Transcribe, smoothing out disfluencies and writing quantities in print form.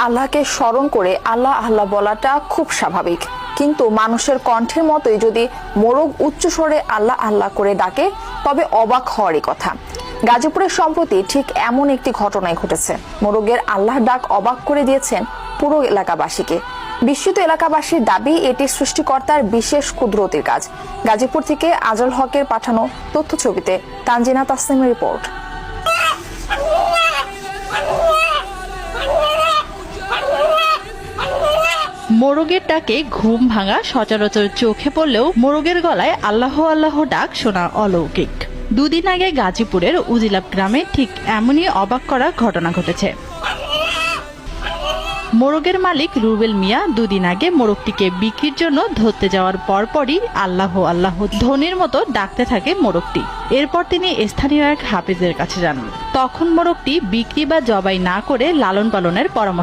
আল্লাহকে স্মরণ করে আল্লাহ আল্লাহ বলাটা খুব স্বাভাবিক, কিন্তু মানুষের কণ্ঠের মতোই যদি মোরগ উচ্চস্বরে আল্লাহ আল্লাহ করে ডাকে তবে অবাক হওয়ারই কথা। গাজীপুরের সম্প্রতি ঠিক এমন একটি ঘটনাই ঘটেছে। মোরগের আল্লাহর ডাক অবাক করে দিয়েছেন পুরো এলাকাবাসীকে। বিস্মিত এলাকাবাসীর দাবি এটি সৃষ্টিকর্তার বিশেষ কুদরতির কাজ। গাজীপুর থেকে আজল হকের পাঠানো তথ্য ছবিতে তানজিনা তাসনিমের রিপোর্ট। মোরগের ডাকে ঘুম ভাঙা সচরাচর চোখে পড়লেও মোরগের গলায় আল্লাহ আল্লাহ ডাক শোনা অলৌকিক। দুদিন আগে গাজীপুরের উজিলাপ গ্রামে ঠিক এমনই অবাক করা ঘটনা ঘটেছে। মোরগের মালিক রুবেল মিয়া দুদিন আগে মোরগটিকে বিক্রির জন্য ধরতে যাওয়ার পরপরই আল্লাহ আল্লাহ ধ্বনির মতো ডাকতে থাকে মোরগটি। এরপর তিনি স্থানীয় এক হাফেজের কাছে যান। তখন মোরগটি বিক্রি বা জবাই না করে লালন পালনের পরামর্শ